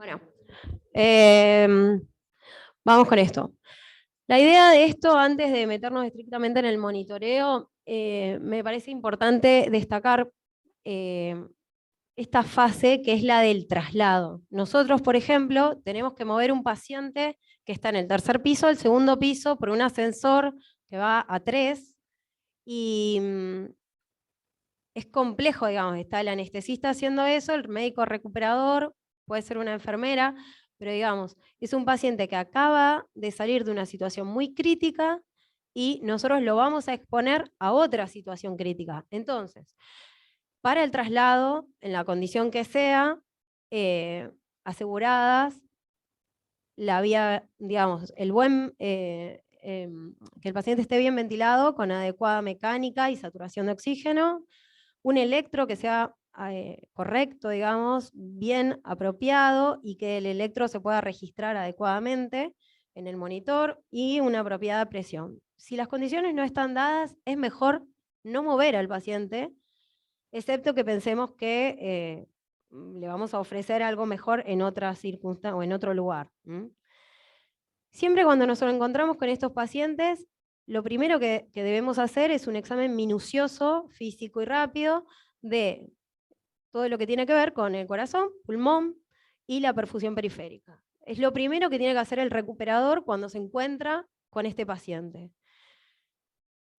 Bueno, vamos con esto. La idea de esto, antes de meternos estrictamente en el monitoreo, me parece importante destacar esta fase que es la del traslado. Nosotros, por ejemplo, tenemos que mover un paciente que está en el tercer piso al segundo piso por un ascensor que va a 3 y es complejo, digamos, está el anestesista haciendo eso, el médico recuperador, puede ser una enfermera, pero digamos, es un paciente que acaba de salir de una situación muy crítica y nosotros lo vamos a exponer a otra situación crítica. Entonces, para el traslado, en la condición que sea, aseguradas la vía, digamos, que el paciente esté bien ventilado con adecuada mecánica y saturación de oxígeno, un electro que sea correcto, digamos, bien apropiado y que el electro se pueda registrar adecuadamente en el monitor y una apropiada presión. Si las condiciones no están dadas, es mejor no mover al paciente, excepto que pensemos que le vamos a ofrecer algo mejor en otra circunstancia o en otro lugar. Siempre cuando nos encontramos con estos pacientes, lo primero que debemos hacer es un examen minucioso, físico y rápido de todo lo que tiene que ver con el corazón, pulmón y la perfusión periférica. Es lo primero que tiene que hacer el recuperador cuando se encuentra con este paciente.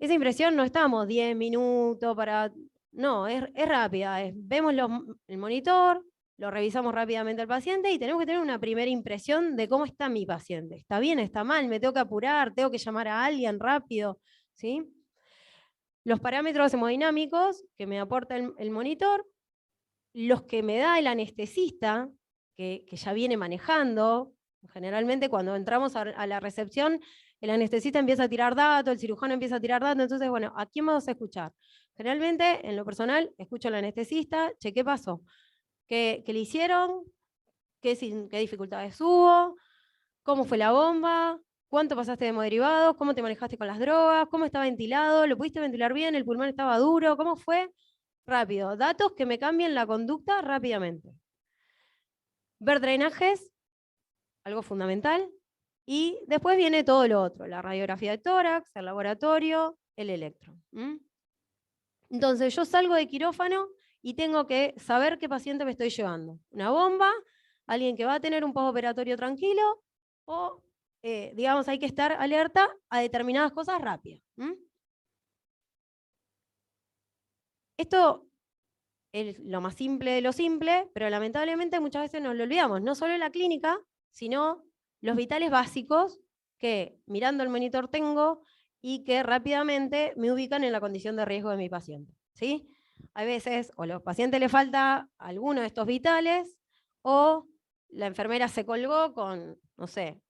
Esa impresión no estamos 10 minutos para... No, es rápida. Vemos el monitor, lo revisamos rápidamente al paciente y tenemos que tener una primera impresión de cómo está mi paciente. ¿Está bien? ¿Está mal? ¿Me tengo que apurar? ¿Tengo que llamar a alguien rápido? ¿Sí? Los parámetros hemodinámicos que me aporta el monitor, los que me da el anestesista, que ya viene manejando. Generalmente cuando entramos a la recepción, el anestesista empieza a tirar datos, el cirujano empieza a tirar datos, entonces, bueno, ¿a quién vamos a escuchar? Generalmente, en lo personal, escucho al anestesista, che, ¿qué pasó? ¿Qué le hicieron? ¿Qué dificultades hubo? ¿Cómo fue la bomba? ¿Cuánto pasaste de hemoderivados? ¿Cómo te manejaste con las drogas? ¿Cómo está ventilado? ¿Lo pudiste ventilar bien? ¿El pulmón estaba duro? ¿Cómo fue? Rápido. Datos que me cambien la conducta rápidamente. Ver drenajes, algo fundamental. Y después viene todo lo otro, la radiografía de tórax, el laboratorio, el electro. Entonces yo salgo de quirófano y tengo que saber qué paciente me estoy llevando. Una bomba, alguien que va a tener un postoperatorio tranquilo, o digamos hay que estar alerta a determinadas cosas rápidas. Esto es lo más simple de lo simple, pero lamentablemente muchas veces nos lo olvidamos. No solo la clínica, sino los vitales básicos que mirando el monitor tengo y que rápidamente me ubican en la condición de riesgo de mi paciente. ¿Sí? Hay veces o a los pacientes le falta alguno de estos vitales o la enfermera se colgó con, no sé,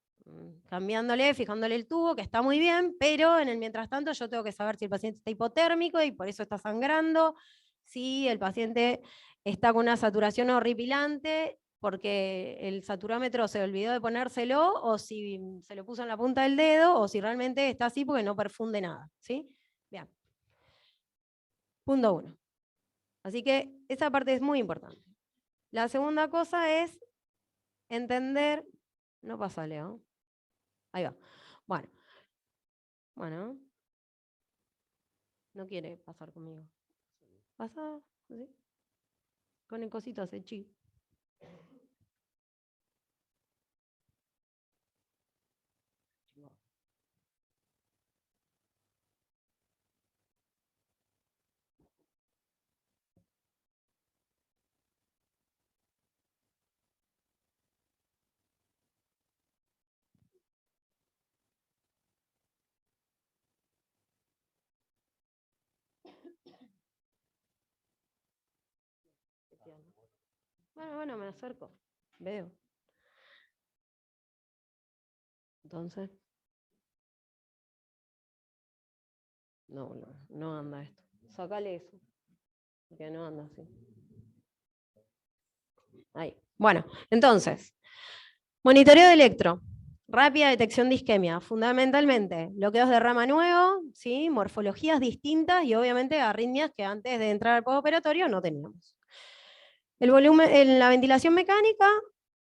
cambiándole, fijándole el tubo, que está muy bien, pero en el mientras tanto yo tengo que saber si el paciente está hipotérmico y por eso está sangrando, si el paciente está con una saturación horripilante porque el saturómetro se olvidó de ponérselo, o si se lo puso en la punta del dedo, o si realmente está así porque no perfunde nada. ¿Sí? Bien. Punto 1. Así que esa parte es muy importante. La segunda cosa es entender... No pasa, Leo. Ahí va. Bueno. No quiere pasar conmigo. ¿Pasa? ¿Sí? Con el cosito hace chi. Bueno, me acerco. Veo. Entonces. No anda esto. Sácale eso. Porque no anda así. Ahí. Bueno, entonces. Monitoreo de electro. Rápida detección de isquemia. Fundamentalmente, bloqueos de rama nuevo, ¿sí? Morfologías distintas y obviamente arritmias que antes de entrar al postoperatorio no teníamos. El volumen, en la ventilación mecánica,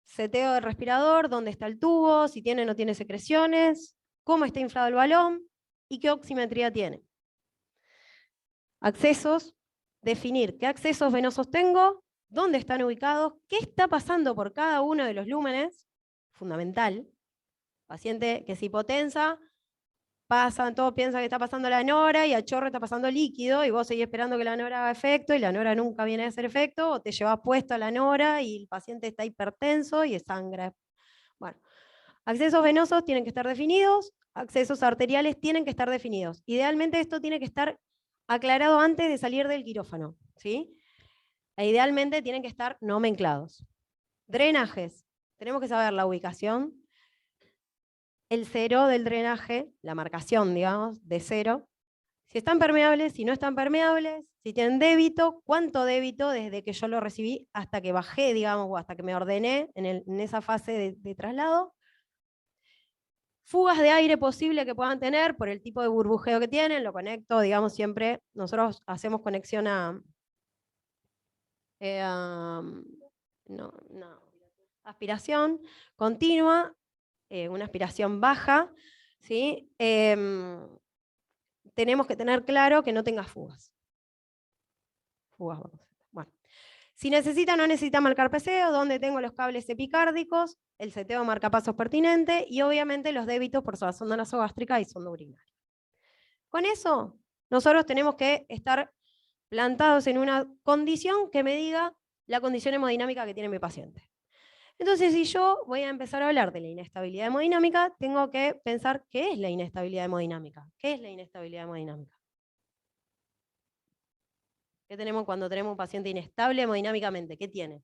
seteo del respirador, dónde está el tubo, si tiene o no tiene secreciones, cómo está inflado el balón y qué oximetría tiene. Accesos, definir qué accesos venosos tengo, dónde están ubicados, qué está pasando por cada uno de los lúmenes, fundamental. Paciente que se hipotensa, todos piensan que está pasando la nora y a chorro está pasando líquido y vos seguís esperando que la nora haga efecto y la nora nunca viene a hacer efecto, o te llevas puesto a la nora y el paciente está hipertenso y sangra. Bueno, accesos venosos tienen que estar definidos, accesos arteriales tienen que estar definidos. Idealmente esto tiene que estar aclarado antes de salir del quirófano, ¿sí? E idealmente tienen que estar nomenclados. Drenajes, tenemos que saber la ubicación, el cero del drenaje, la marcación, digamos, de cero, si están permeables, si no están permeables, si tienen débito, cuánto débito desde que yo lo recibí hasta que bajé, digamos, o hasta que me ordené en esa fase de traslado. Fugas de aire posible que puedan tener por el tipo de burbujeo que tienen, lo conecto, digamos, siempre, nosotros hacemos conexión a aspiración continua, una aspiración baja, ¿sí? Tenemos que tener claro que no tenga fugas. Bueno. Si necesita o no necesita marcar PCO, dónde tengo los cables epicárdicos, el seteo marcapasos pertinente y obviamente los débitos por sonda nasogástrica y sonda urinaria. Con eso, nosotros tenemos que estar plantados en una condición que me diga la condición hemodinámica que tiene mi paciente. Entonces, si yo voy a empezar a hablar de la inestabilidad hemodinámica, tengo que pensar qué es la inestabilidad hemodinámica. ¿Qué es la inestabilidad hemodinámica? ¿Qué tenemos cuando tenemos un paciente inestable hemodinámicamente? ¿Qué tiene?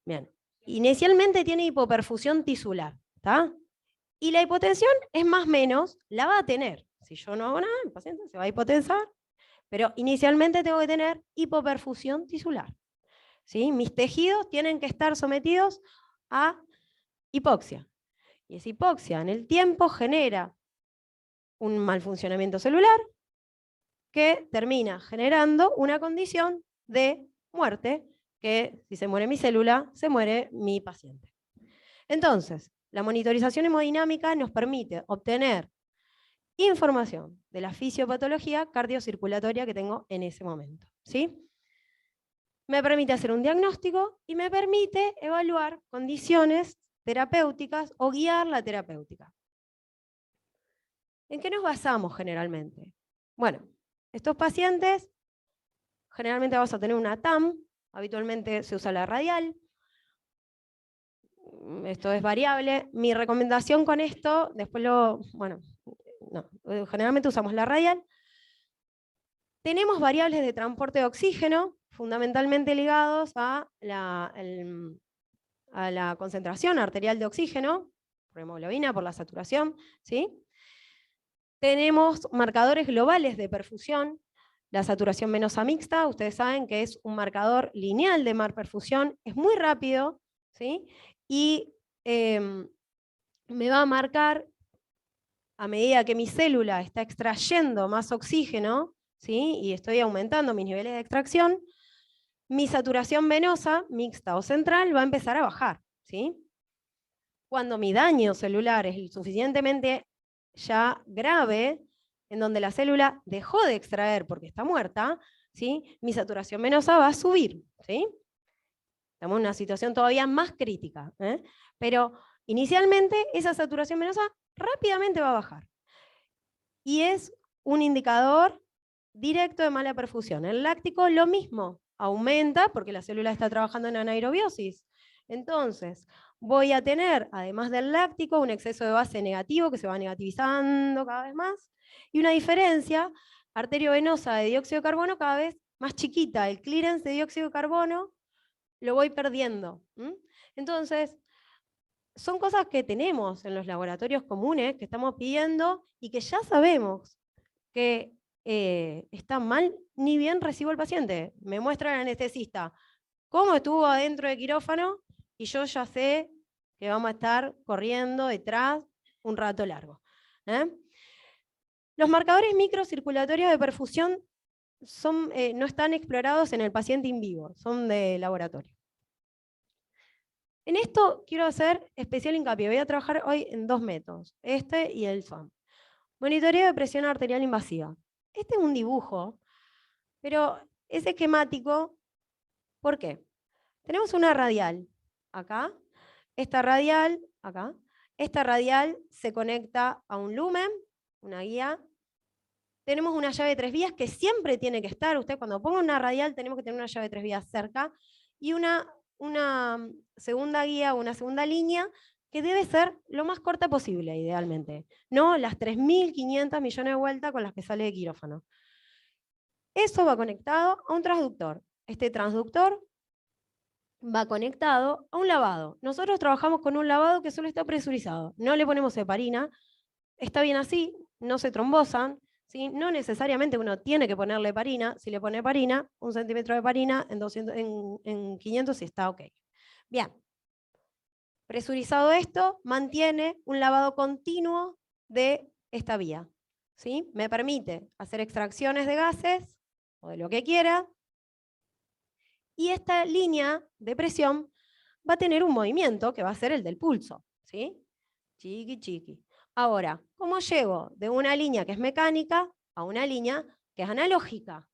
Bien. Inicialmente tiene hipoperfusión tisular, ¿está? Y la hipotensión es más o menos, la va a tener. Si yo no hago nada, el paciente se va a hipotensar, pero inicialmente tengo que tener hipoperfusión tisular. ¿Sí? Mis tejidos tienen que estar sometidos a hipoxia. Y esa hipoxia en el tiempo genera un mal funcionamiento celular que termina generando una condición de muerte, que si se muere mi célula, se muere mi paciente. Entonces, la monitorización hemodinámica nos permite obtener información de la fisiopatología cardiocirculatoria que tengo en ese momento, ¿sí? Me permite hacer un diagnóstico y me permite evaluar condiciones terapéuticas o guiar la terapéutica. ¿En qué nos basamos generalmente? Bueno, estos pacientes, generalmente vamos a tener una TAM, habitualmente se usa la radial, esto es variable. Mi recomendación con esto, después generalmente usamos la radial. Tenemos variables de transporte de oxígeno, fundamentalmente ligados a la concentración arterial de oxígeno, por hemoglobina, por la saturación, ¿sí? Tenemos marcadores globales de perfusión, la saturación venosa mixta, ustedes saben que es un marcador lineal de perfusión, es muy rápido, ¿sí? Y me va a marcar, a medida que mi célula está extrayendo más oxígeno, ¿sí? Y estoy aumentando mis niveles de extracción, mi saturación venosa, mixta o central, va a empezar a bajar, ¿sí? Cuando mi daño celular es suficientemente ya grave, en donde la célula dejó de extraer porque está muerta, ¿sí? Mi saturación venosa va a subir, ¿sí? Estamos en una situación todavía más crítica, ¿eh? Pero inicialmente esa saturación venosa rápidamente va a bajar. Y es un indicador directo de mala perfusión. El láctico lo mismo, aumenta porque la célula está trabajando en anaerobiosis. Entonces, voy a tener, además del láctico, un exceso de base negativo que se va negativizando cada vez más, y una diferencia arteriovenosa de dióxido de carbono cada vez más chiquita. El clearance de dióxido de carbono lo voy perdiendo. Entonces, son cosas que tenemos en los laboratorios comunes, que estamos pidiendo y que ya sabemos que está mal, ni bien recibo el paciente. Me muestra el anestesista cómo estuvo adentro del quirófano y yo ya sé que vamos a estar corriendo detrás un rato largo. Los marcadores microcirculatorios de perfusión no están explorados en el paciente in vivo, son de laboratorio. En esto quiero hacer especial hincapié. Voy a trabajar hoy en dos métodos, este y el SWAM. Monitoreo de presión arterial invasiva. Este es un dibujo, pero es esquemático. ¿Por qué? Tenemos una radial acá, esta radial acá. Esta radial se conecta a un lumen, una guía. Tenemos una llave de 3 vías que siempre tiene que estar. Usted cuando ponga una radial tenemos que tener una llave de 3 vías cerca y una segunda guía, una segunda línea que debe ser lo más corta posible, idealmente. No las 3.500 millones de vueltas con las que sale de quirófano. Eso va conectado a un transductor. Este transductor va conectado a un lavado. Nosotros trabajamos con un lavado que solo está presurizado. No le ponemos heparina. Está bien así, no se trombosan. ¿Sí? No necesariamente uno tiene que ponerle heparina. Si le pone heparina, 1 centímetro de heparina en 500 y está ok. Bien. Presurizado esto, mantiene un lavado continuo de esta vía. ¿Sí? Me permite hacer extracciones de gases o de lo que quiera. Y esta línea de presión va a tener un movimiento que va a ser el del pulso. ¿Sí? Chiqui, chiqui. Ahora, ¿cómo llego de una línea que es mecánica a una línea que es analógica?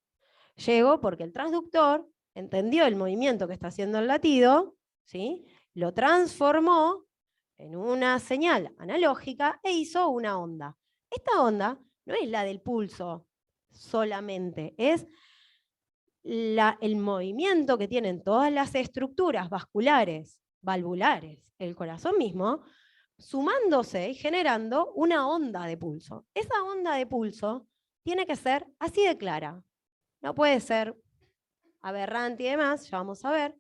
Llego porque el transductor entendió el movimiento que está haciendo el latido, ¿sí? Lo transformó en una señal analógica e hizo una onda. Esta onda no es la del pulso solamente, es el movimiento que tienen todas las estructuras vasculares, valvulares, el corazón mismo, sumándose y generando una onda de pulso. Esa onda de pulso tiene que ser así de clara. No puede ser aberrante y demás, ya vamos a ver.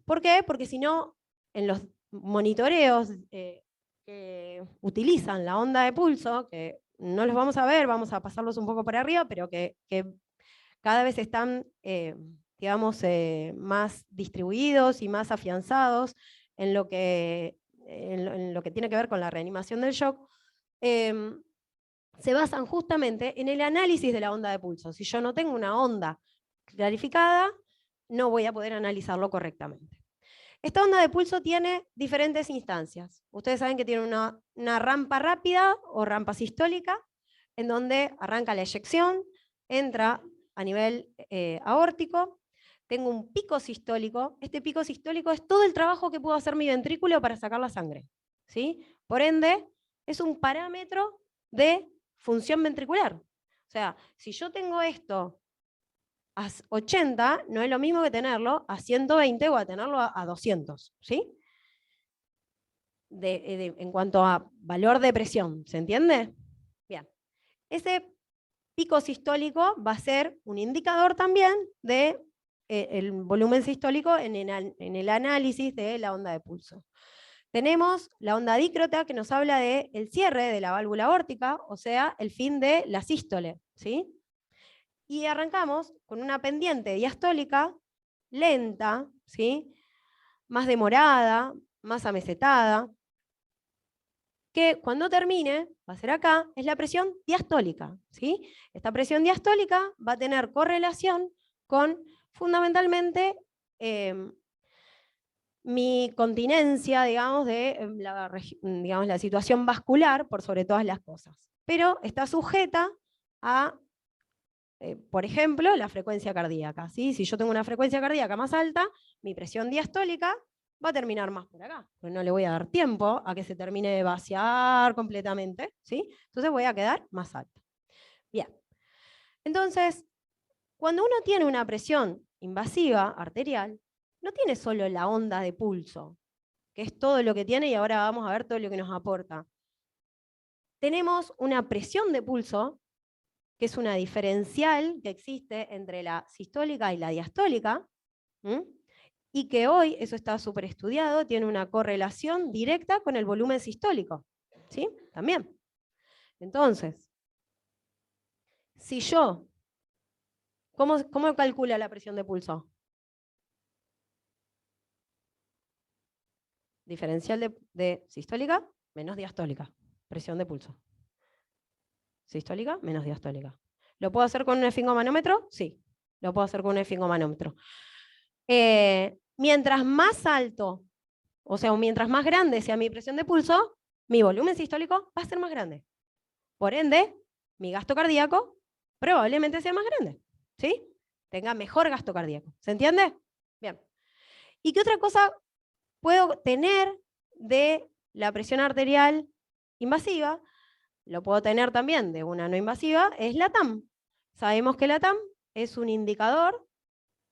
¿Por qué? Porque si no, en los monitoreos que utilizan la onda de pulso, que no los vamos a ver, vamos a pasarlos un poco por arriba, pero que cada vez están, digamos, más distribuidos y más afianzados en lo que tiene que ver con la reanimación del shock, se basan justamente en el análisis de la onda de pulso. Si yo no tengo una onda clarificada, no voy a poder analizarlo correctamente. Esta onda de pulso tiene diferentes instancias. Ustedes saben que tiene una rampa rápida o rampa sistólica, en donde arranca la eyección, entra a nivel aórtico, tengo un pico sistólico. Este pico sistólico es todo el trabajo que pudo hacer mi ventrículo para sacar la sangre. ¿Sí? Por ende, es un parámetro de función ventricular. O sea, si yo tengo esto a 80, no es lo mismo que tenerlo a 120 o a tenerlo a 200. ¿Sí? En cuanto a valor de presión, ¿se entiende? Bien. Ese pico sistólico va a ser un indicador también de el volumen sistólico en el análisis de la onda de pulso. Tenemos la onda dícrota que nos habla del cierre de la válvula aórtica, o sea, el fin de la sístole. ¿Sí? Y arrancamos con una pendiente diastólica lenta, ¿sí? Más demorada, más amesetada, que cuando termine, va a ser acá, es la presión diastólica. ¿Sí? Esta presión diastólica va a tener correlación con, fundamentalmente, mi continencia, digamos, de la situación vascular, por sobre todas las cosas. Pero está sujeta a, por ejemplo, la frecuencia cardíaca. ¿Sí? Si yo tengo una frecuencia cardíaca más alta, mi presión diastólica va a terminar más por acá, porque no le voy a dar tiempo a que se termine de vaciar completamente, ¿sí? Entonces voy a quedar más alta. Bien. Entonces, cuando uno tiene una presión invasiva arterial, no tiene solo la onda de pulso, que es todo lo que tiene, y ahora vamos a ver todo lo que nos aporta. Tenemos una presión de pulso, que es una diferencial que existe entre la sistólica y la diastólica, y que hoy, eso está súper estudiado, tiene una correlación directa con el volumen sistólico. ¿Sí? También. Entonces, si yo, ¿cómo calcula la presión de pulso? Diferencial de sistólica menos diastólica. Presión de pulso. Sistólica menos diastólica. ¿Lo puedo hacer con un esfingomanómetro? Sí, lo puedo hacer con un esfingomanómetro. Mientras más alto, o sea, mientras más grande sea mi presión de pulso, mi volumen sistólico va a ser más grande. Por ende, mi gasto cardíaco probablemente sea más grande, ¿sí? Tenga mejor gasto cardíaco. ¿Se entiende? Bien. ¿Y qué otra cosa puedo tener de la presión arterial invasiva? Lo puedo tener también de una no invasiva, es la TAM. Sabemos que la TAM es un indicador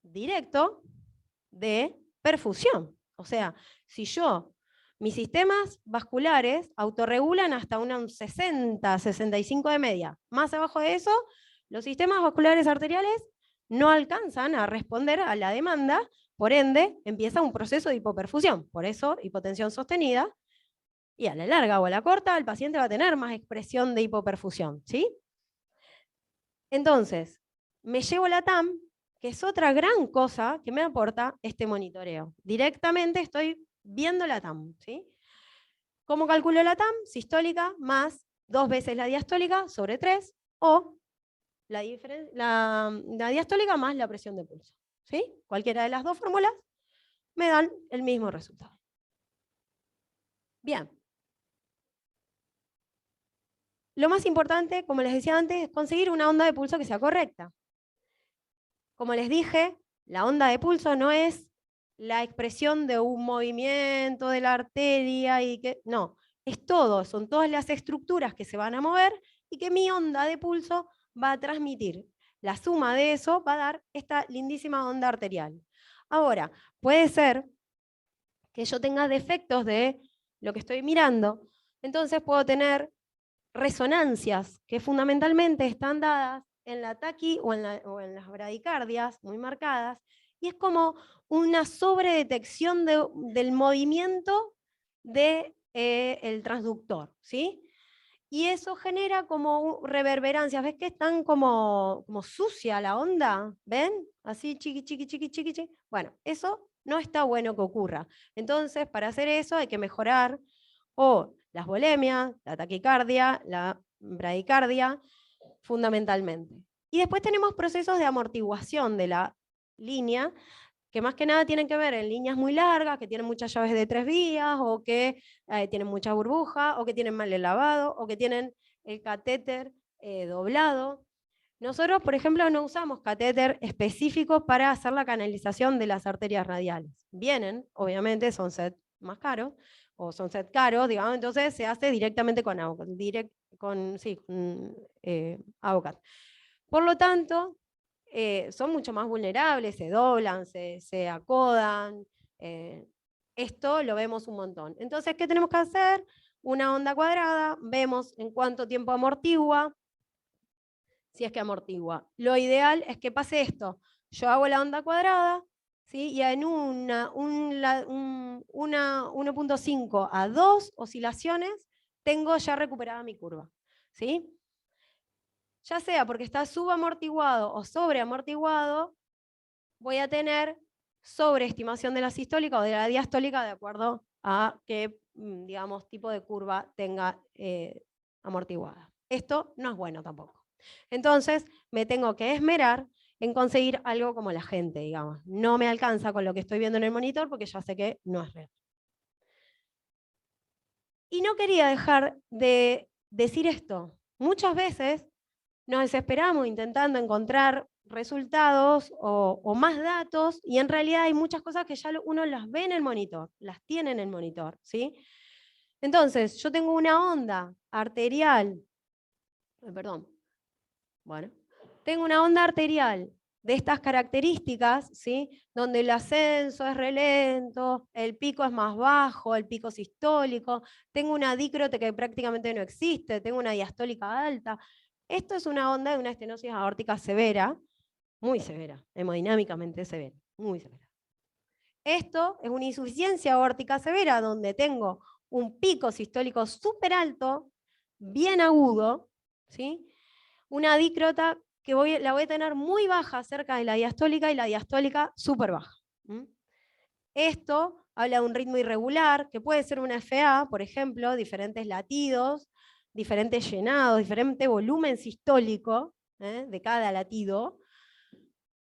directo de perfusión. O sea, si mis sistemas vasculares autorregulan hasta un 60, 65 de media. Más abajo de eso, los sistemas vasculares arteriales no alcanzan a responder a la demanda, por ende, empieza un proceso de hipoperfusión. Por eso, hipotensión sostenida, y a la larga o a la corta, el paciente va a tener más expresión de hipoperfusión, ¿sí? Entonces, me llevo la TAM, que es otra gran cosa que me aporta este monitoreo. Directamente estoy viendo la TAM, ¿sí? ¿Cómo calculo la TAM? Sistólica más 2 veces la diastólica sobre 3, o la diastólica más la presión de pulso, ¿sí? Cualquiera de las dos fórmulas me dan el mismo resultado. Bien. Lo más importante, como les decía antes, es conseguir una onda de pulso que sea correcta. Como les dije, la onda de pulso no es la expresión de un movimiento de la arteria y que no, es todo, son todas las estructuras que se van a mover y que mi onda de pulso va a transmitir. La suma de eso va a dar esta lindísima onda arterial. Ahora, puede ser que yo tenga defectos de lo que estoy mirando, entonces puedo tener resonancias que fundamentalmente están dadas en la taqui o en las bradicardias muy marcadas, y es como una sobredetección del movimiento del transductor, ¿sí? Y eso genera como reverberancias. ¿Ves que están como sucia la onda? ¿Ven? Así chiqui, chiqui, chiqui, chiqui, chiqui. Bueno, eso no está bueno que ocurra. Entonces, para hacer eso hay que mejorar o las volemias, la taquicardia, la bradicardia, fundamentalmente. Y después tenemos procesos de amortiguación de la línea, que más que nada tienen que ver en líneas muy largas, que tienen muchas llaves de 3 vías, o que tienen mucha burbuja, o que tienen mal el lavado, o que tienen el catéter doblado. Nosotros, por ejemplo, no usamos catéter específicos para hacer la canalización de las arterias radiales. Vienen, obviamente, son set más caros, o son set caros, digamos, entonces se hace directamente con AuCAD. AuCAD. Por lo tanto, son mucho más vulnerables, se doblan, se acodan. Esto lo vemos un montón. Entonces, ¿qué tenemos que hacer? Una onda cuadrada, vemos en cuánto tiempo amortigua, si es que amortigua. Lo ideal es que pase esto. Yo hago la onda cuadrada, ¿sí? Y en 1.5 a 2 oscilaciones tengo ya recuperada mi curva, ¿sí? Ya sea porque está subamortiguado o sobreamortiguado, voy a tener sobreestimación de la sistólica o de la diastólica de acuerdo a qué, digamos, tipo de curva tenga amortiguada. Esto no es bueno tampoco. Entonces, me tengo que esmerar en conseguir algo como la gente, digamos. No me alcanza con lo que estoy viendo en el monitor porque ya sé que no es real. Y no quería dejar de decir esto. Muchas veces nos desesperamos intentando encontrar resultados o más datos, y en realidad hay muchas cosas que ya uno las ve en el monitor, las tiene en el monitor, ¿sí? Entonces, yo tengo una onda arterial, tengo una onda arterial de estas características, ¿sí? Donde el ascenso es relento, el pico es más bajo, el pico sistólico, tengo una dícrote que prácticamente no existe, tengo una diastólica alta. Esto es una onda de una estenosis aórtica severa, muy severa, hemodinámicamente severa, muy severa. Esto es una insuficiencia aórtica severa donde tengo un pico sistólico súper alto, bien agudo, ¿sí? Una dícrota que la voy a tener muy baja cerca de la diastólica y la diastólica súper baja. Esto habla de un ritmo irregular, que puede ser una FA, por ejemplo, diferentes latidos, diferentes llenados, diferente volumen sistólico de cada latido.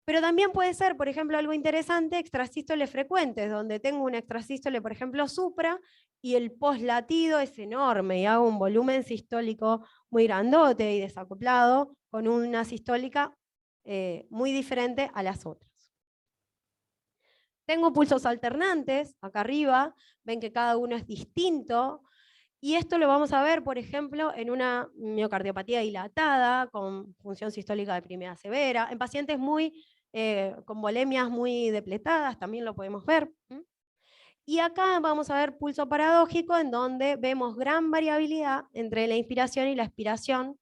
Pero también puede ser, por ejemplo, algo interesante, extrasístoles frecuentes, donde tengo un extrasístole, por ejemplo, supra, y el poslatido es enorme, y hago un volumen sistólico muy grandote y desacoplado, con una sistólica muy diferente a las otras. Tengo pulsos alternantes, acá arriba, ven que cada uno es distinto, y esto lo vamos a ver, por ejemplo, en una miocardiopatía dilatada, con función sistólica deprimida severa, en pacientes con volemias muy depletadas, también lo podemos ver. Y acá vamos a ver pulso paradójico, en donde vemos gran variabilidad entre la inspiración y la expiración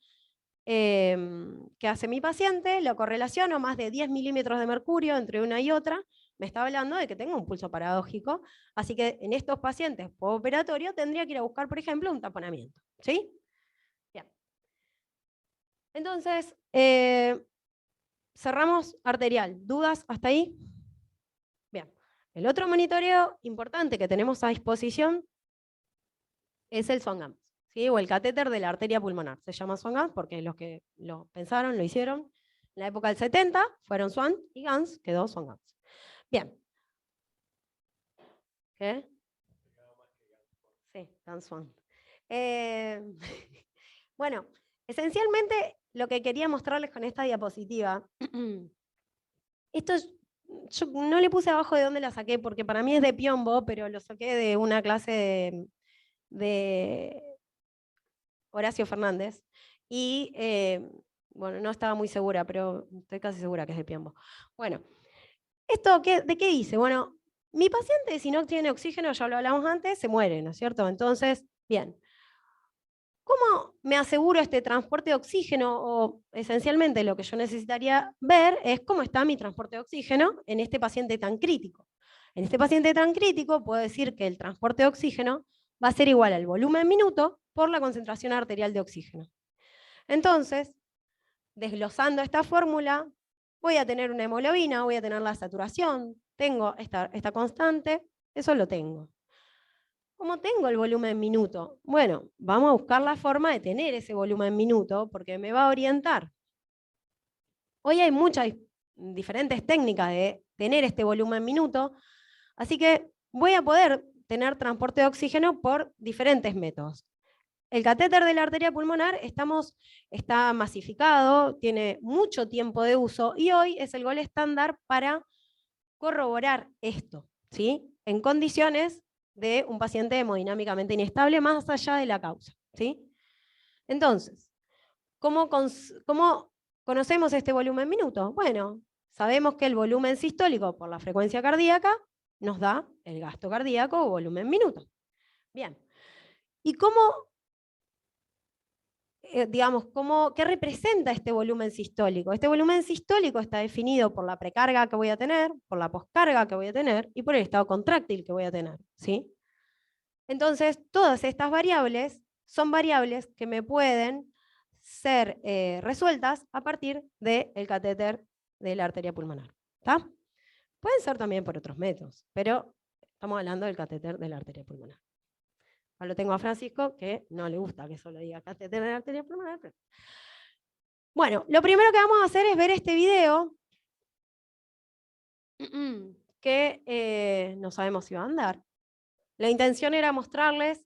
que hace mi paciente, lo correlaciono más de 10 milímetros de mercurio entre una y otra, me está hablando de que tengo un pulso paradójico, así que en estos pacientes postoperatorio tendría que ir a buscar, por ejemplo, un taponamiento. ¿Sí? Bien. Entonces, cerramos arterial. ¿Dudas hasta ahí? Bien. El otro monitoreo importante que tenemos a disposición es el Swan-Ganz, ¿sí? O el catéter de la arteria pulmonar. Se llama Swan-Ganz porque los que lo pensaron, lo hicieron. En la época del 70 fueron Swan y Ganz, quedó Swan-Ganz. Bien. ¿Qué? Sí, Ganz Swan. Bueno, esencialmente lo que quería mostrarles con esta diapositiva, esto yo no le puse abajo de dónde la saqué, porque para mí es de Piombo, pero lo saqué de una clase de Horacio Fernández, y bueno, no estaba muy segura, pero estoy casi segura que es de Piombo. Bueno, ¿esto de qué dice? Bueno, mi paciente, si no tiene oxígeno, ya lo hablamos antes, se muere, ¿no es cierto? Entonces, bien. ¿Cómo me aseguro este transporte de oxígeno? O esencialmente lo que yo necesitaría ver es cómo está mi transporte de oxígeno en este paciente tan crítico. En este paciente tan crítico puedo decir que el transporte de oxígeno va a ser igual al volumen minuto por la concentración arterial de oxígeno. Entonces, desglosando esta fórmula, voy a tener una hemoglobina, voy a tener la saturación, tengo esta constante, eso lo tengo. ¿Cómo tengo el volumen minuto? Bueno, vamos a buscar la forma de tener ese volumen minuto porque me va a orientar. Hoy hay muchas diferentes técnicas de tener este volumen minuto, así que voy a poder tener transporte de oxígeno por diferentes métodos. El catéter de la arteria pulmonar está masificado, tiene mucho tiempo de uso y hoy es el gol estándar para corroborar esto, ¿sí? En condiciones de un paciente hemodinámicamente inestable, más allá de la causa, ¿sí? Entonces, ¿cómo conocemos este volumen minuto? Bueno, sabemos que el volumen sistólico por la frecuencia cardíaca nos da el gasto cardíaco o volumen minuto. Bien. ¿Y qué representa este volumen sistólico? Este volumen sistólico está definido por la precarga que voy a tener, por la poscarga que voy a tener y por el estado contráctil que voy a tener, ¿sí? Entonces, todas estas variables son variables que me pueden ser resueltas a partir del catéter de la arteria pulmonar. ¿Está? Pueden ser también por otros métodos, pero estamos hablando del catéter de la arteria pulmonar. Ahora lo tengo a Francisco, que no le gusta que solo diga catéter de la arteria pulmonar. Pero... Bueno, lo primero que vamos a hacer es ver este video, que no sabemos si va a andar. La intención era mostrarles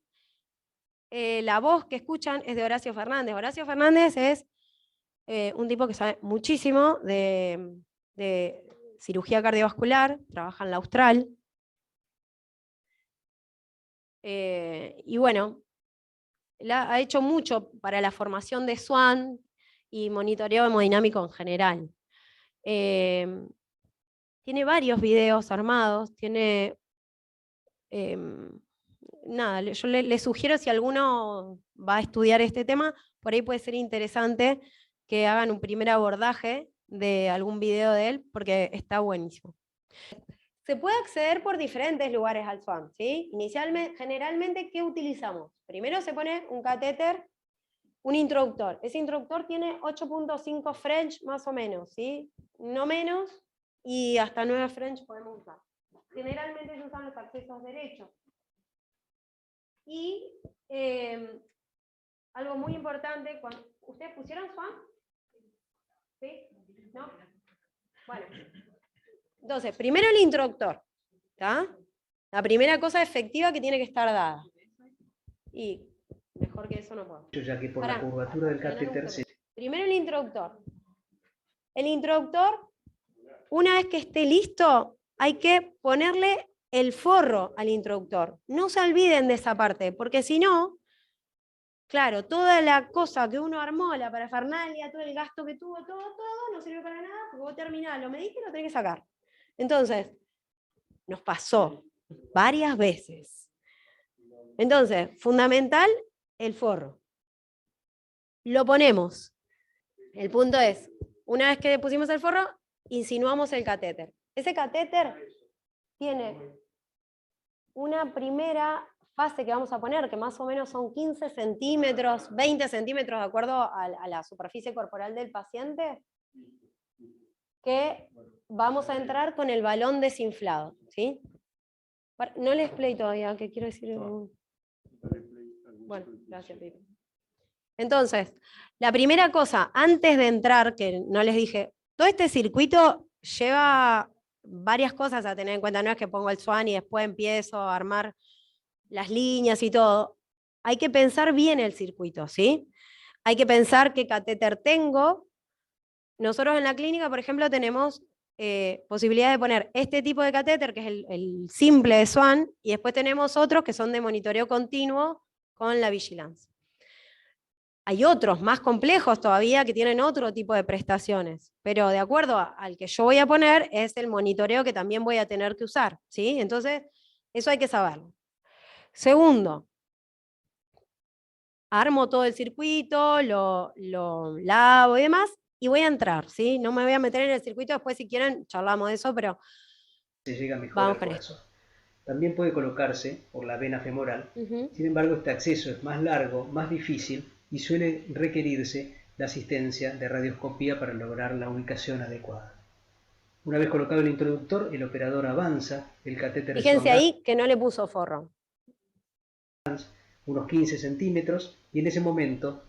la voz que escuchan es de Horacio Fernández. Horacio Fernández es un tipo que sabe muchísimo de cirugía cardiovascular, trabaja en la Austral. Y bueno, ha hecho mucho para la formación de SWAN y monitoreo hemodinámico en general. Tiene varios videos armados, tiene... nada, yo le sugiero, si alguno va a estudiar este tema, por ahí puede ser interesante que hagan un primer abordaje de algún video de él, porque está buenísimo. Se puede acceder por diferentes lugares al SWAN, ¿sí? Generalmente, ¿qué utilizamos? Primero se pone un catéter, un introductor. Ese introductor tiene 8.5 French más o menos, ¿sí? No menos, y hasta 9 French podemos usar. Generalmente se usan los accesos derechos. Y algo muy importante, ¿ustedes pusieron SWAN? ¿Sí? ¿No? Bueno, entonces, primero el introductor, ¿está? La primera cosa efectiva que tiene que estar dada. Y mejor que eso no puedo. Ya que por la curvatura del catéter se... Primero el introductor. El introductor, una vez que esté listo, hay que ponerle el forro al introductor. No se olviden de esa parte, porque si no, claro, toda la cosa que uno armó, la parafernalia, todo el gasto que tuvo, todo, no sirve para nada, porque vos terminás, lo medís y lo tenés que sacar. Entonces, nos pasó varias veces. Entonces, fundamental, el forro. Lo ponemos. El punto es, una vez que pusimos el forro, insinuamos el catéter. Ese catéter tiene una primera fase que vamos a poner, que más o menos son 15 centímetros, 20 centímetros, de acuerdo a la superficie corporal del paciente, que vamos a entrar con el balón desinflado, ¿sí? No les play todavía, que quiero decir... Bueno, gracias, Pipe. Entonces, la primera cosa, antes de entrar, que no les dije, todo este circuito lleva varias cosas a tener en cuenta, no es que pongo el swan y después empiezo a armar las líneas y todo. Hay que pensar bien el circuito, ¿sí? Hay que pensar qué catéter tengo. Nosotros en la clínica, por ejemplo, tenemos posibilidad de poner este tipo de catéter, que es el simple de Swan, y después tenemos otros que son de monitoreo continuo con la vigilancia. Hay otros más complejos todavía que tienen otro tipo de prestaciones, pero de acuerdo al que yo voy a poner es el monitoreo que también voy a tener que usar, ¿sí? Entonces, eso hay que saberlo. Segundo, armo todo el circuito, lo lavo y demás, y voy a entrar, ¿sí? No me voy a meter en el circuito, después si quieren charlamos de eso, pero se llega mejor vamos al con corazón. esto. También puede colocarse por la vena femoral. Sin embargo, este acceso es más largo, más difícil y suele requerirse la asistencia de radioscopía para lograr la ubicación adecuada. Una vez colocado el introductor, el operador avanza el catéter de Fíjense Swan ahí que no le puso forro. unos 15 centímetros y en ese momento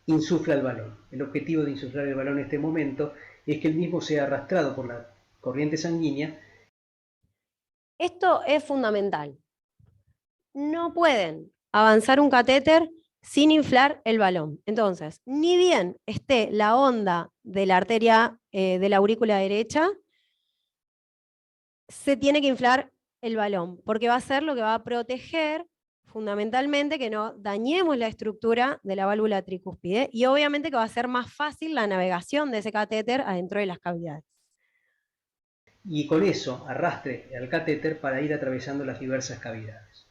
insufla el balón. El objetivo de insuflar el balón en este momento es que el mismo sea arrastrado por la corriente sanguínea. Esto es fundamental. No pueden avanzar un catéter sin inflar el balón. Entonces, ni bien esté la onda de la arteria de la aurícula derecha, se tiene que inflar el balón, porque va a ser lo que va a proteger fundamentalmente que no dañemos la estructura de la válvula tricúspide y obviamente que va a ser más fácil la navegación de ese catéter adentro de las cavidades. Y con eso arrastre al catéter para ir atravesando las diversas cavidades.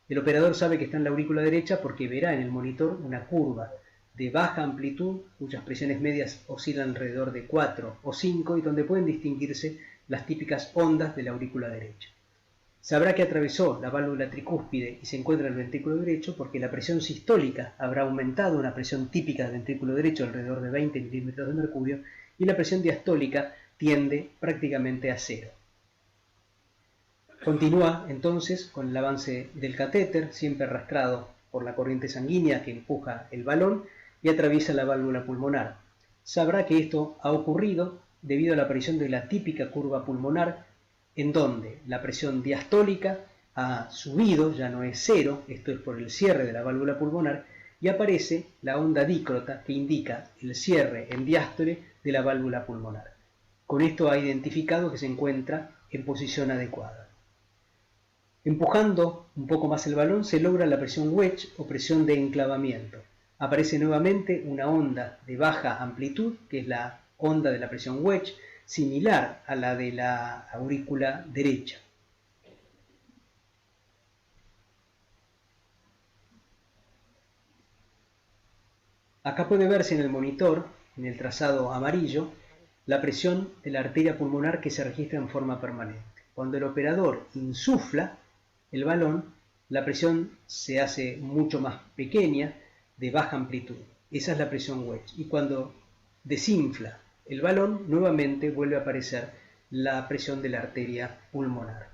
El operador sabe que está en la aurícula derecha porque verá en el monitor una curva de baja amplitud cuyas presiones medias oscilan alrededor de 4 o 5 y donde pueden distinguirse las típicas ondas de la aurícula derecha. Sabrá que atravesó la válvula tricúspide y se encuentra en el ventrículo derecho porque la presión sistólica habrá aumentado, una presión típica del ventrículo derecho alrededor de 20 milímetros de mercurio, y la presión diastólica tiende prácticamente a cero. Continúa entonces con el avance del catéter, siempre arrastrado por la corriente sanguínea que empuja el balón y atraviesa la válvula pulmonar. Sabrá que esto ha ocurrido debido a la aparición de la típica curva pulmonar, en donde la presión diastólica ha subido, ya no es cero, esto es por el cierre de la válvula pulmonar, y aparece la onda dícrota que indica el cierre en diástole de la válvula pulmonar. Con esto ha identificado que se encuentra en posición adecuada. Empujando un poco más el balón se logra la presión wedge o presión de enclavamiento. Aparece nuevamente una onda de baja amplitud, que es la onda de la presión wedge, similar a la de la aurícula derecha. Acá puede verse en el monitor, en el trazado amarillo, la presión de la arteria pulmonar que se registra en forma permanente. Cuando el operador insufla el balón, la presión se hace mucho más pequeña, de baja amplitud. Esa es la presión wedge. Y cuando desinfla el balón, nuevamente vuelve a aparecer la presión de la arteria pulmonar.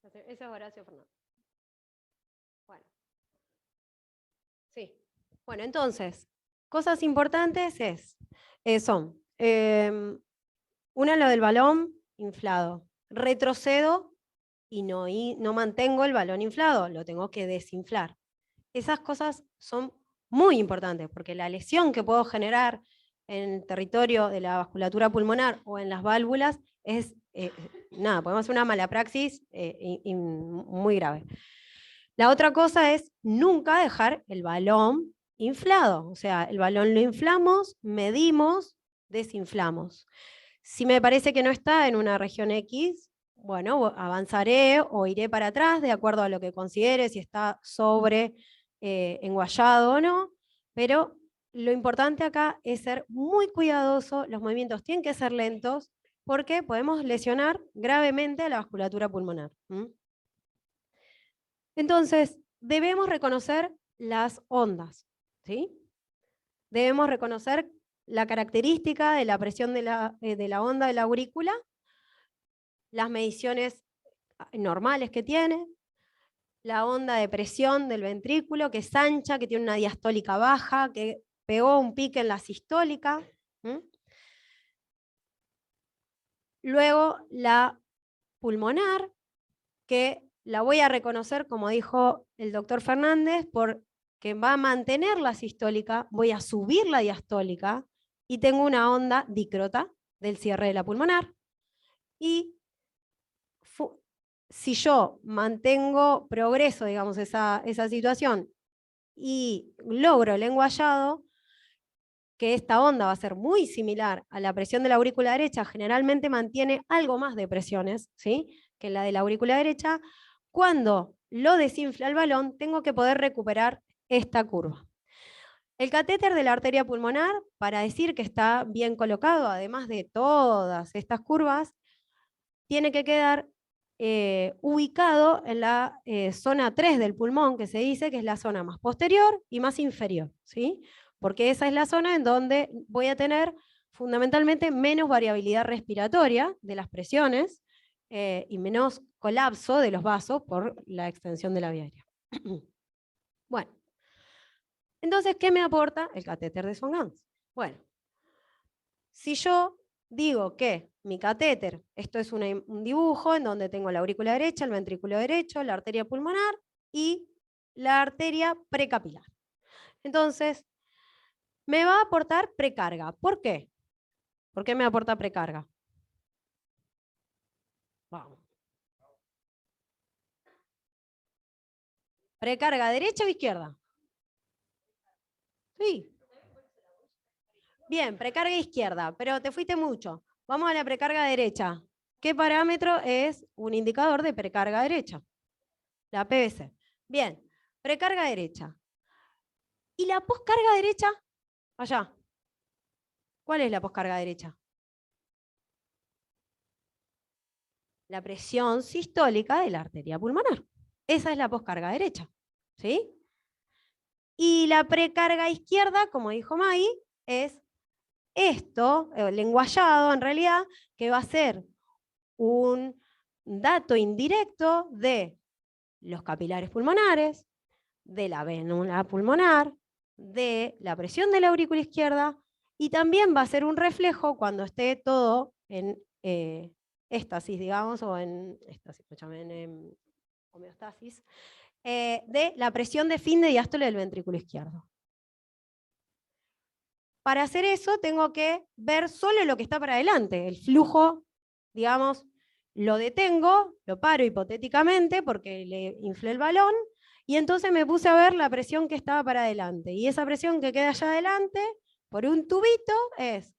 Ese es Horacio Fernández. Bueno. Sí. Bueno, entonces, cosas importantes son Una, lo del balón inflado. Retrocedo y no mantengo el balón inflado, lo tengo que desinflar. Esas cosas son muy importantes, porque la lesión que puedo generar en el territorio de la vasculatura pulmonar o en las válvulas es, nada, podemos hacer una mala praxis muy grave. La otra cosa es nunca dejar el balón inflado, o sea, el balón lo inflamos, medimos, desinflamos. Si me parece que no está en una región X, bueno, avanzaré o iré para atrás de acuerdo a lo que considere, si está sobre enguayado o no, pero lo importante acá es ser muy cuidadoso, los movimientos tienen que ser lentos, porque podemos lesionar gravemente a la vasculatura pulmonar. Entonces, debemos reconocer las ondas, ¿sí? Debemos reconocer la característica de la presión de la onda de la aurícula, las mediciones normales que tiene, la onda de presión del ventrículo, que es ancha, que tiene una diastólica baja, que pegó un pique en la sistólica. Luego la pulmonar, que la voy a reconocer, como dijo el doctor Fernández, porque va a mantener la sistólica, voy a subir la diastólica y tengo una onda dícrota del cierre de la pulmonar. Y si yo mantengo progreso, digamos, esa situación y logro el enguayado, que esta onda va a ser muy similar a la presión de la aurícula derecha, generalmente mantiene algo más de presiones, ¿sí?, que la de la aurícula derecha. Cuando lo desinfla el balón, tengo que poder recuperar esta curva. El catéter de la arteria pulmonar, para decir que está bien colocado, además de todas estas curvas, tiene que quedar ubicado en la zona 3 del pulmón, que se dice que es la zona más posterior y más inferior, ¿sí? Porque esa es la zona en donde voy a tener fundamentalmente menos variabilidad respiratoria de las presiones y menos colapso de los vasos por la extensión de la vía aérea. Bueno, entonces, ¿qué me aporta el catéter de Swan-Ganz? Bueno, si yo digo que mi catéter, esto es un dibujo en donde tengo la aurícula derecha, el ventrículo derecho, la arteria pulmonar y la arteria precapilar. Entonces, me va a aportar precarga. ¿Por qué? ¿Por qué me aporta precarga? Vamos. ¿Precarga derecha o izquierda? Sí. Bien, precarga izquierda, pero te fuiste mucho. Vamos a la precarga derecha. ¿Qué parámetro es un indicador de precarga derecha? La PVC. Bien, precarga derecha. ¿Y la poscarga derecha? Allá. ¿Cuál es la poscarga derecha? La presión sistólica de la arteria pulmonar. Esa es la poscarga derecha. ¿Sí? Y la precarga izquierda, como dijo Maggie, es esto, el enguayado en realidad, que va a ser un dato indirecto de los capilares pulmonares, de la vénula pulmonar, de la presión de la aurícula izquierda, y también va a ser un reflejo cuando esté todo en éstasis, digamos, o en homeostasis, de la presión de fin de diástole del ventrículo izquierdo. Para hacer eso tengo que ver solo lo que está para adelante, el flujo, digamos, lo detengo, lo paro hipotéticamente porque le inflé el balón, y entonces me puse a ver la presión que estaba para adelante. Y esa presión que queda allá adelante, por un tubito, es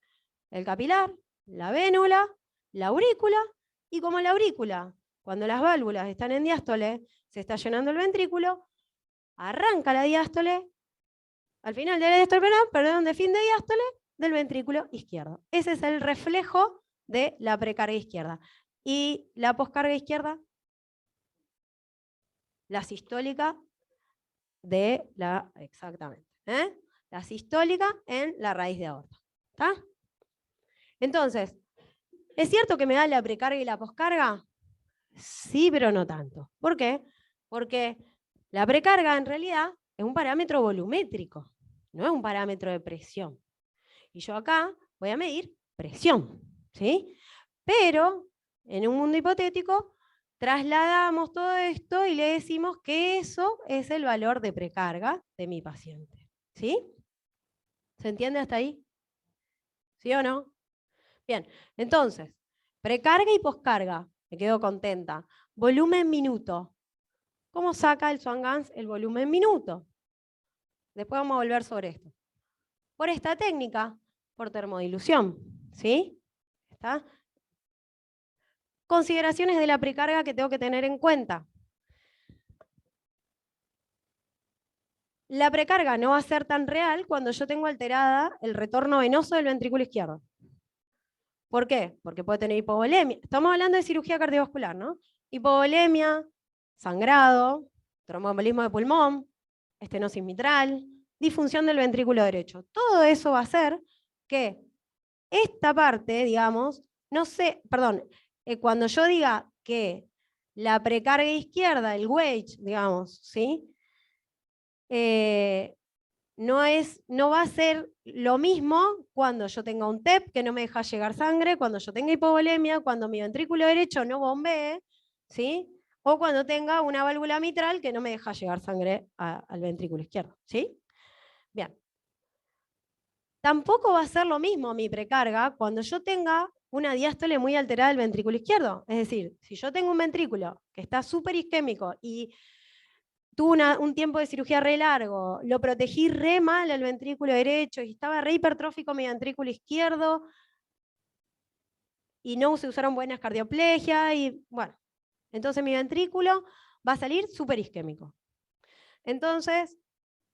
el capilar, la vénula, la aurícula, y como la aurícula, cuando las válvulas están en diástole, se está llenando el ventrículo, arranca la diástole, al final de la diástole, perdón, de fin de diástole, del ventrículo izquierdo. Ese es el reflejo de la precarga izquierda. Y la poscarga izquierda, la sistólica de la, exactamente, la sistólica en la raíz de aorta. ¿Está? Entonces, ¿es cierto que me da la precarga y la poscarga? Sí, pero no tanto. ¿Por qué? Porque la precarga en realidad es un parámetro volumétrico, no es un parámetro de presión. Y yo acá voy a medir presión, ¿sí? Pero en un mundo hipotético trasladamos todo esto y le decimos que eso es el valor de precarga de mi paciente, ¿sí? ¿Se entiende hasta ahí? ¿Sí o no? Bien, entonces, precarga y poscarga, me quedo contenta. Volumen minuto. ¿Cómo saca el Swan-Ganz el volumen minuto? Después vamos a volver sobre esto. Por esta técnica, por termodilución, ¿sí? ¿Está? Consideraciones de la precarga que tengo que tener en cuenta. La precarga no va a ser tan real cuando yo tengo alterada el retorno venoso del ventrículo izquierdo. ¿Por qué? Porque puede tener hipovolemia. Estamos hablando de cirugía cardiovascular, ¿no? Hipovolemia, sangrado, tromboembolismo de pulmón, estenosis mitral, disfunción del ventrículo derecho. Todo eso va a hacer que esta parte, digamos, no sé, perdón, cuando yo diga que la precarga izquierda, el wedge, digamos, ¿sí? No va a ser lo mismo cuando yo tenga un TEP que no me deja llegar sangre, cuando yo tenga hipovolemia, cuando mi ventrículo derecho no bombee, ¿sí? O cuando tenga una válvula mitral que no me deja llegar sangre al ventrículo izquierdo, ¿sí? Bien. Tampoco va a ser lo mismo mi precarga cuando yo tenga una diástole muy alterada del ventrículo izquierdo. Es decir, si yo tengo un ventrículo que está súper isquémico y tuve un tiempo de cirugía re largo, lo protegí re mal al ventrículo derecho y estaba re hipertrófico mi ventrículo izquierdo y no se usaron buenas cardioplegias y bueno, entonces mi ventrículo va a salir súper isquémico. Entonces,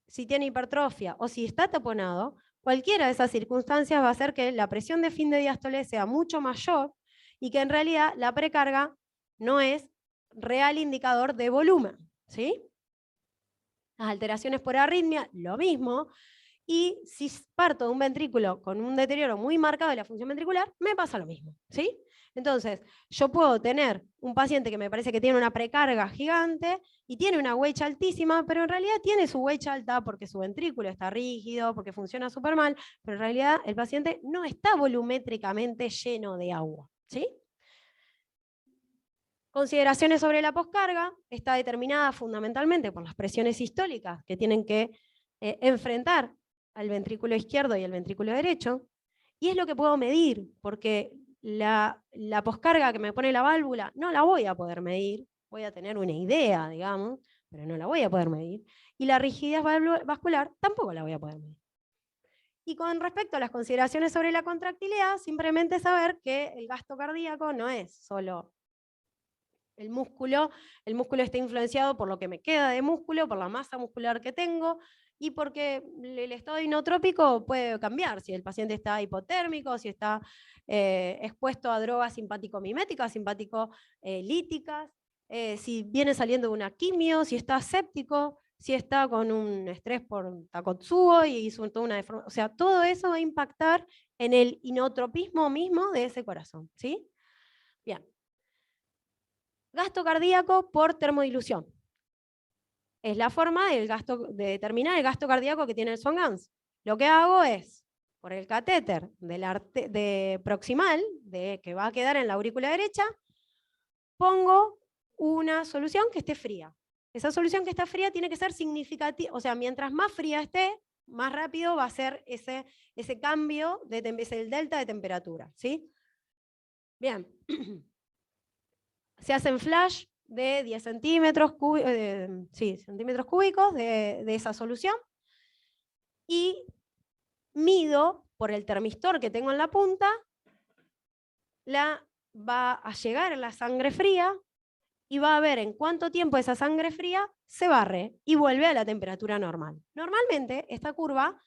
si tiene hipertrofia o si está taponado, cualquiera de esas circunstancias va a hacer que la presión de fin de diástole sea mucho mayor y que en realidad la precarga no es real indicador de volumen, ¿sí? Las alteraciones por arritmia, lo mismo. Y si parto de un ventrículo con un deterioro muy marcado de la función ventricular, me pasa lo mismo, ¿sí? Entonces, yo puedo tener un paciente que me parece que tiene una precarga gigante y tiene una wedge altísima, pero en realidad tiene su wedge alta porque su ventrículo está rígido, porque funciona súper mal, pero en realidad el paciente no está volumétricamente lleno de agua, ¿sí? Consideraciones sobre la poscarga está determinada fundamentalmente por las presiones sistólicas que tienen que enfrentar al ventrículo izquierdo y al ventrículo derecho, y es lo que puedo medir, porque la poscarga que me pone la válvula no la voy a poder medir, voy a tener una idea, digamos, pero no la voy a poder medir, y la rigidez vascular tampoco la voy a poder medir. Y con respecto a las consideraciones sobre la contractilidad, simplemente saber que el gasto cardíaco no es solo el músculo está influenciado por lo que me queda de músculo, por la masa muscular que tengo y porque el estado inotrópico puede cambiar, si el paciente está hipotérmico, si está expuesto a drogas simpático-miméticas, simpático-líticas, si viene saliendo de una quimio, si está séptico, si está con un estrés por Takotsubo y hizo toda una deformación. O sea, todo eso va a impactar en el inotropismo mismo de ese corazón, ¿sí? Bien. Gasto cardíaco por termodilución. Es la forma de determinar el gasto cardíaco que tiene el Swan-Ganz. Lo que hago es, por el catéter proximal, que va a quedar en la aurícula derecha, pongo una solución que esté fría. Esa solución que está fría tiene que ser significativa, o sea, mientras más fría esté, más rápido va a ser ese cambio, el delta de temperatura, ¿sí? Bien. Se hacen flash de 10 centímetros cúbicos de esa solución y mido por el termistor que tengo en la punta, va a llegar la sangre fría y va a ver en cuánto tiempo esa sangre fría se barre y vuelve a la temperatura normal. Normalmente esta curva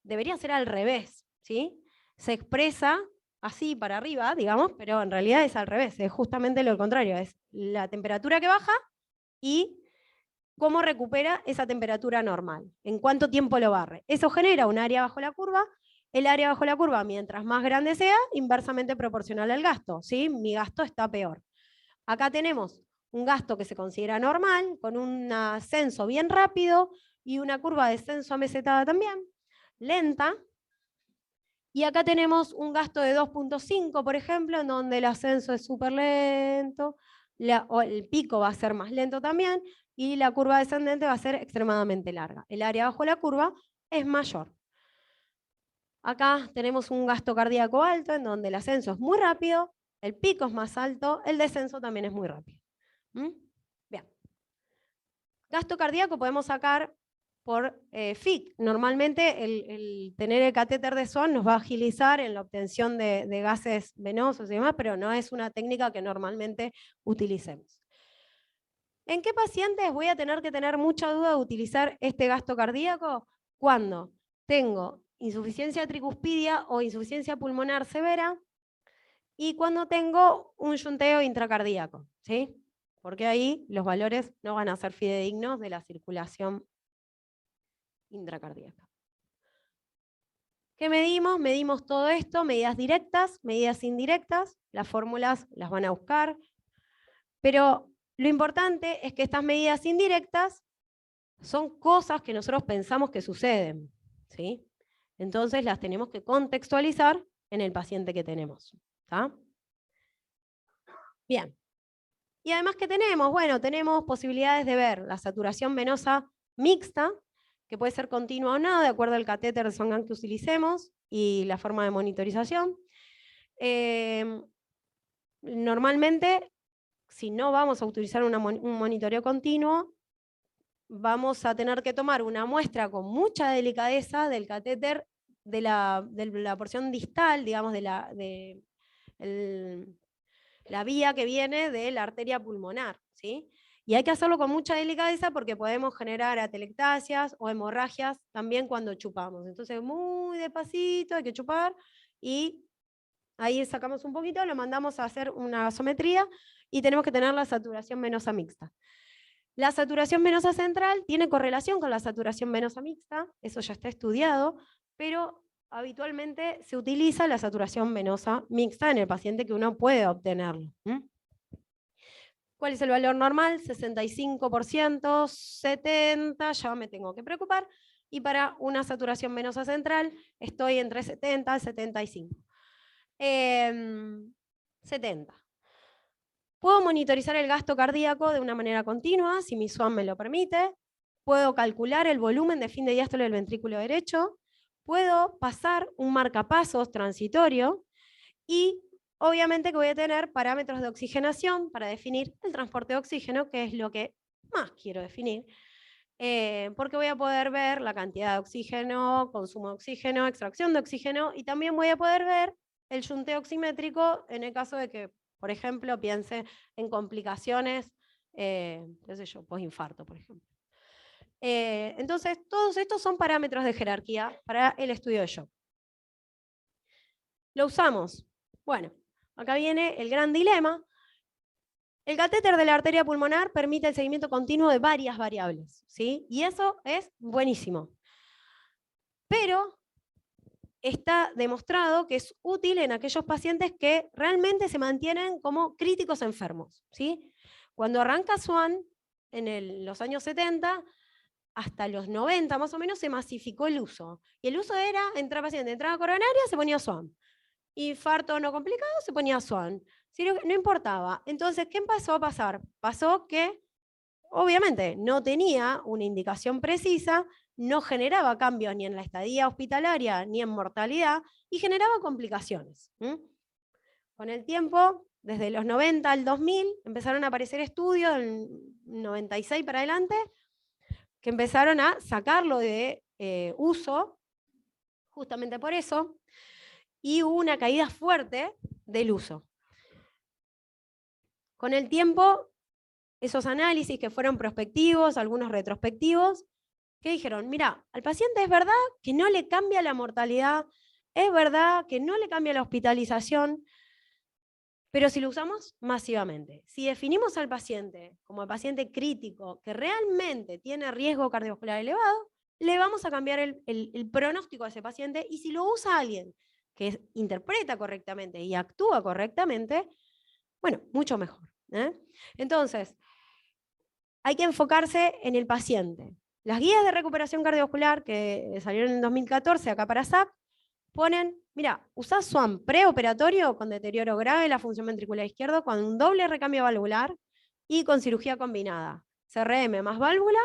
debería ser al revés, ¿sí? Se expresa así para arriba, digamos, pero en realidad es al revés, es justamente lo contrario, es la temperatura que baja y cómo recupera esa temperatura normal, en cuánto tiempo lo barre. Eso genera un área bajo la curva, el área bajo la curva, mientras más grande sea, inversamente proporcional al gasto, ¿sí? Mi gasto está peor. Acá tenemos un gasto que se considera normal, con un ascenso bien rápido y una curva de descenso amesetada también, lenta, Y acá tenemos un gasto de 2.5, por ejemplo, en donde el ascenso es súper lento, o el pico va a ser más lento también, y la curva descendente va a ser extremadamente larga. El área bajo la curva es mayor. Acá tenemos un gasto cardíaco alto, en donde el ascenso es muy rápido, el pico es más alto, el descenso también es muy rápido. Bien. Gasto cardíaco podemos sacar por FIC. Normalmente el tener el catéter de Swan nos va a agilizar en la obtención de gases venosos y demás, pero no es una técnica que normalmente utilicemos. ¿En qué pacientes voy a tener que tener mucha duda de utilizar este gasto cardíaco? Cuando tengo insuficiencia tricuspidia o insuficiencia pulmonar severa y cuando tengo un yunteo intracardíaco, ¿sí? Porque ahí los valores no van a ser fidedignos de la circulación intracardíaca. ¿Qué medimos? Medimos todo esto, medidas directas, medidas indirectas, las fórmulas las van a buscar, pero lo importante es que estas medidas indirectas son cosas que nosotros pensamos que suceden, ¿sí? Entonces las tenemos que contextualizar en el paciente que tenemos, ¿tá? Bien. Y además, ¿qué tenemos? Bueno, tenemos posibilidades de ver la saturación venosa mixta, que puede ser continua o no, de acuerdo al catéter de Swan-Ganz que utilicemos y la forma de monitorización. Normalmente, si no vamos a utilizar un monitoreo continuo, vamos a tener que tomar una muestra con mucha delicadeza del catéter de la porción distal, digamos, de la vía que viene de la arteria pulmonar, ¿sí? Y hay que hacerlo con mucha delicadeza porque podemos generar atelectasias o hemorragias también cuando chupamos. Entonces, muy despacito, hay que chupar y ahí sacamos un poquito, lo mandamos a hacer una gasometría y tenemos que tener la saturación venosa mixta. La saturación venosa central tiene correlación con la saturación venosa mixta, eso ya está estudiado, pero habitualmente se utiliza la saturación venosa mixta en el paciente que uno puede obtenerlo. ¿Cuál es el valor normal? 65%, 70%, ya me tengo que preocupar. Y para una saturación venosa central estoy entre 70 y 75. 70. Puedo monitorizar el gasto cardíaco de una manera continua, si mi Swan me lo permite. Puedo calcular el volumen de fin de diástole del ventrículo derecho. Puedo pasar un marcapasos transitorio y obviamente que voy a tener parámetros de oxigenación para definir el transporte de oxígeno, que es lo que más quiero definir, porque voy a poder ver la cantidad de oxígeno, consumo de oxígeno, extracción de oxígeno, y también voy a poder ver el yunteo oximétrico en el caso de que, por ejemplo, piense en complicaciones, qué sé yo, postinfarto, por ejemplo. Entonces, todos estos son parámetros de jerarquía para el estudio de shock. ¿Lo usamos? Bueno, acá viene el gran dilema. El catéter de la arteria pulmonar permite el seguimiento continuo de varias variables, ¿sí? Y eso es buenísimo. Pero está demostrado que es útil en aquellos pacientes que realmente se mantienen como críticos enfermos, ¿sí? Cuando arranca Swan, en los años 70, hasta los 90 más o menos, se masificó el uso. Y el uso era, entraba paciente, entraba coronaria, se ponía Swan. Infarto no complicado, se ponía Swan. No importaba. Entonces, ¿qué empezó a pasar? Pasó que, obviamente, no tenía una indicación precisa, no generaba cambios ni en la estadía hospitalaria ni en mortalidad y generaba complicaciones. Con el tiempo, desde los 90 al 2000, empezaron a aparecer estudios, en 96 para adelante, que empezaron a sacarlo de uso, justamente por eso, y hubo una caída fuerte del uso. Con el tiempo, esos análisis que fueron prospectivos, algunos retrospectivos, que dijeron, mira, al paciente es verdad que no le cambia la mortalidad, es verdad que no le cambia la hospitalización, pero si lo usamos masivamente, si definimos al paciente como el paciente crítico que realmente tiene riesgo cardiovascular elevado, le vamos a cambiar el pronóstico a ese paciente, y si lo usa alguien que interpreta correctamente y actúa correctamente, bueno, mucho mejor. Entonces, hay que enfocarse en el paciente. Las guías de recuperación cardiovascular que salieron en 2014 acá para SAC ponen Mira, usás SWAM preoperatorio con deterioro grave de la función ventricular izquierda con un doble recambio valvular y con cirugía combinada. CRM más válvula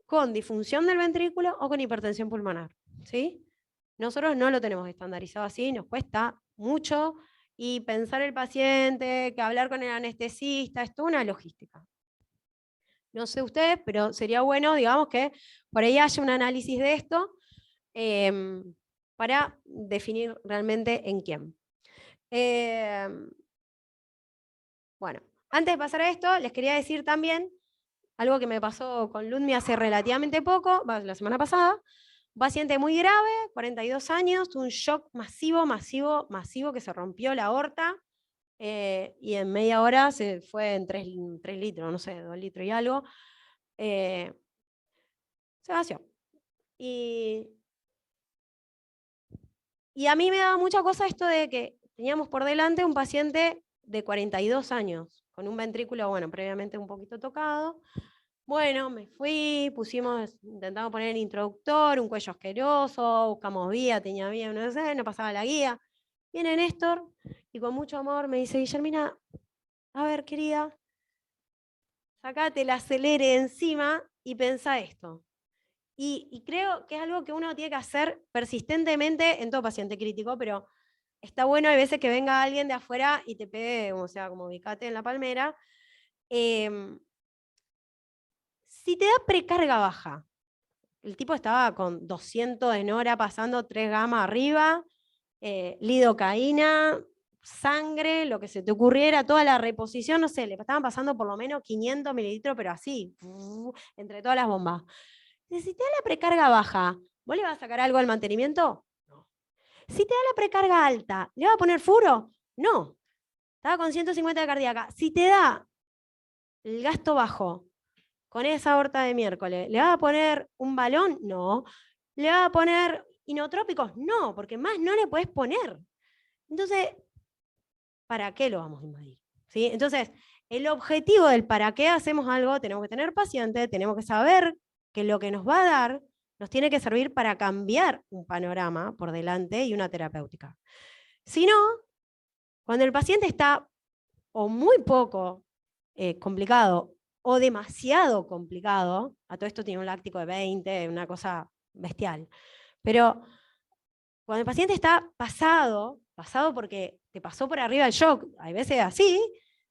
con disfunción del ventrículo o con hipertensión pulmonar. ¿Sí? Nosotros no lo tenemos estandarizado así, nos cuesta mucho y pensar el paciente, que hablar con el anestesista, es toda una logística. No sé ustedes, pero sería bueno, digamos, que por ahí haya un análisis de esto para definir realmente en quién. Bueno, antes de pasar a esto, les quería decir también algo que me pasó con Ludmi hace relativamente poco, la semana pasada. Un paciente muy grave, 42 años, tuvo un shock masivo, que se rompió la aorta y en media hora se fue en 3 litros, no sé, 2 litros y algo. Se vació. Y a mí me daba mucha cosa esto de que teníamos por delante un paciente de 42 años, con un ventrículo, bueno, previamente un poquito tocado. Bueno, me fui, intentamos poner el introductor, un cuello asqueroso, buscamos vía, tenía vía, no sé, no pasaba la guía. Viene Néstor y con mucho amor me dice, Guillermina, a ver, querida, sacate el acelere encima y pensá esto. Y creo que es algo que uno tiene que hacer persistentemente en todo paciente crítico, pero está bueno, hay veces que venga alguien de afuera y te pegue, o sea, como bicate en la palmera. Si te da precarga baja, el tipo estaba con 200 en hora, pasando 3 gamas arriba, lidocaína, sangre, lo que se te ocurriera, toda la reposición, no sé, le estaban pasando por lo menos 500 mililitros, pero así, entre todas las bombas. Si te da la precarga baja, ¿vos le vas a sacar algo al mantenimiento? No. Si te da la precarga alta, ¿le vas a poner furo? No. Estaba con 150 de cardíaca. Si te da el gasto bajo, con esa aorta de miércoles, ¿le vas a poner un balón? No. ¿Le vas a poner inotrópicos? No, porque más no le puedes poner. Entonces, ¿para qué lo vamos a invadir? ¿Sí? Entonces, el objetivo del para qué hacemos algo, tenemos que tener paciente, tenemos que saber que lo que nos va a dar nos tiene que servir para cambiar un panorama por delante y una terapéutica. Si no, cuando el paciente está o muy poco complicado o demasiado complicado, a todo esto tiene un láctico de 20, una cosa bestial, pero cuando el paciente está pasado porque te pasó por arriba el shock, hay veces así,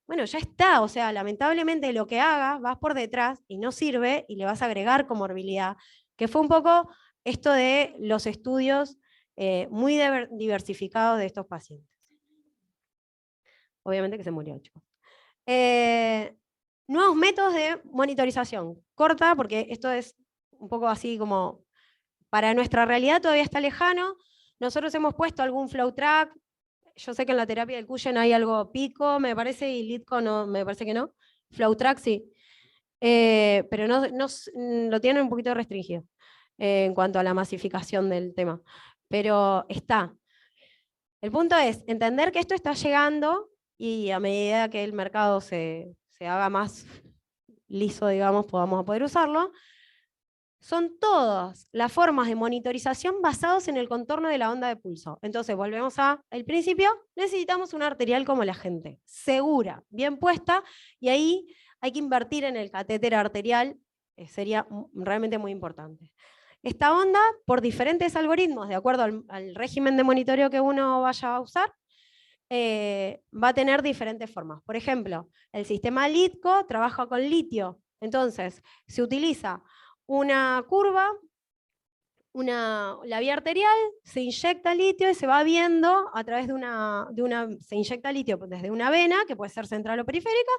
bueno, ya está, o sea, lamentablemente lo que hagas vas por detrás y no sirve y le vas a agregar comorbilidad, que fue un poco esto de los estudios muy diversificados de estos pacientes. Obviamente que se murió, chicos. Nuevos métodos de monitorización. Corta, porque esto es un poco así como para nuestra realidad todavía está lejano. Nosotros hemos puesto algún flow track. Yo sé que en la terapia del Cuyen hay algo pico, me parece, y Litco no, me parece que no. Flow track sí. Pero no, lo tienen un poquito restringido en cuanto a la masificación del tema. Pero está. El punto es entender que esto está llegando y a medida que el mercado se haga más liso, digamos, podamos poder usarlo. Son todas las formas de monitorización basadas en el contorno de la onda de pulso. Entonces, volvemos al principio, necesitamos una arterial como la gente, segura, bien puesta, y ahí hay que invertir en el catéter arterial, sería realmente muy importante. Esta onda, por diferentes algoritmos, de acuerdo al régimen de monitoreo que uno vaya a usar, va a tener diferentes formas. Por ejemplo, el sistema LITCO trabaja con litio. Entonces, se utiliza una curva, la vía arterial, se inyecta litio y se va viendo a través se inyecta litio desde una vena, que puede ser central o periférica,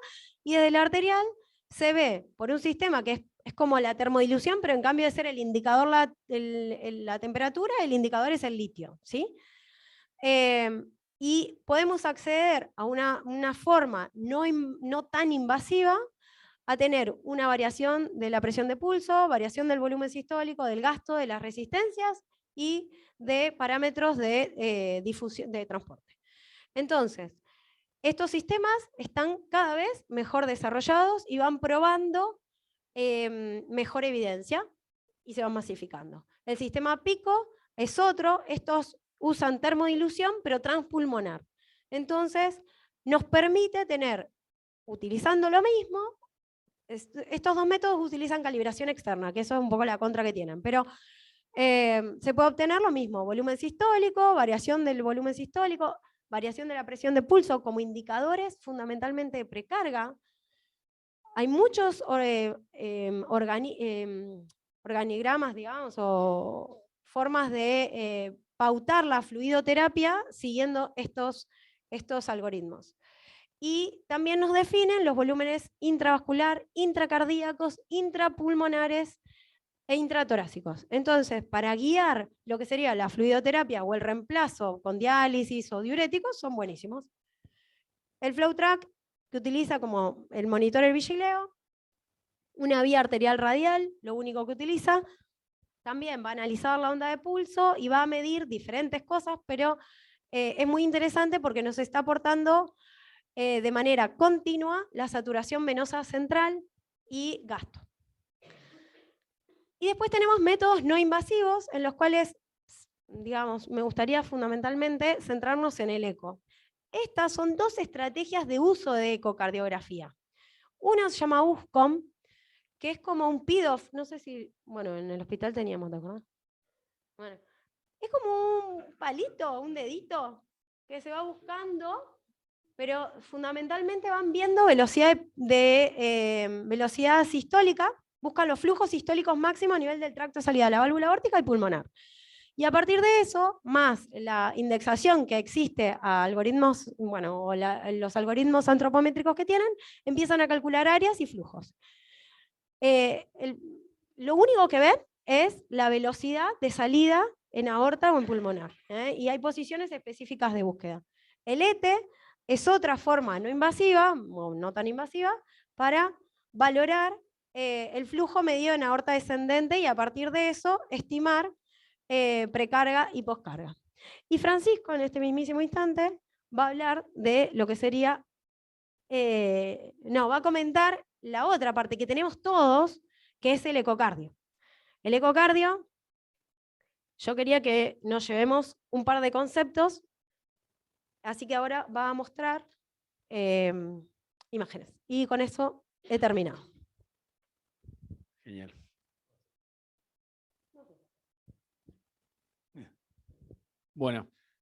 y desde la arterial se ve por un sistema que es como la termodilución, pero en cambio de ser el indicador la temperatura, el indicador es el litio, ¿sí? Y podemos acceder a una forma no tan invasiva a tener una variación de la presión de pulso, variación del volumen sistólico, del gasto, de las resistencias y de parámetros de difusión de transporte. Entonces, estos sistemas están cada vez mejor desarrollados y van probando mejor evidencia y se van masificando. El sistema PICO es otro, estos usan termodilución, pero transpulmonar. Entonces, nos permite tener, utilizando lo mismo, estos dos métodos utilizan calibración externa, que eso es un poco la contra que tienen, pero se puede obtener lo mismo, volumen sistólico, variación del volumen sistólico, variación de la presión de pulso como indicadores fundamentalmente de precarga. Hay muchos organigramas, digamos, o formas de pautar la fluidoterapia siguiendo estos algoritmos. Y también nos definen los volúmenes intravascular, intracardíacos, intrapulmonares e intratorácicos. Entonces, para guiar lo que sería la fluidoterapia o el reemplazo con diálisis o diuréticos, son buenísimos. El FlowTrack, que utiliza como el monitor el Vigileo, una vía arterial radial, lo único que utiliza. También va a analizar la onda de pulso y va a medir diferentes cosas, pero es muy interesante porque nos está aportando de manera continua la saturación venosa central y gasto. Y después tenemos métodos no invasivos en los cuales, digamos, me gustaría fundamentalmente centrarnos en el eco. Estas son dos estrategias de uso de ecocardiografía. Una se llama USCOM, que es como un PIDOF, no sé si, bueno, en el hospital teníamos, ¿te acuerdas? Bueno, es como un palito, un dedito, que se va buscando, pero fundamentalmente van viendo velocidad velocidad sistólica, buscan los flujos sistólicos máximos a nivel del tracto de salida de la válvula aórtica y pulmonar. Y a partir de eso, más la indexación que existe a algoritmos, bueno, o los algoritmos antropométricos que tienen, empiezan a calcular áreas y flujos. Lo único que ven es la velocidad de salida en aorta o en pulmonar. Y hay posiciones específicas de búsqueda. El ET es otra forma no invasiva, o no tan invasiva, para valorar el flujo medido en aorta descendente y a partir de eso estimar precarga y poscarga. Y Francisco, en este mismísimo instante, va a hablar de lo que sería, va a comentar la otra parte que tenemos todos, que es el ecocardio. El ecocardio, yo quería que nos llevemos un par de conceptos, así que ahora va a mostrar imágenes. Y con eso he terminado. Genial. Bueno,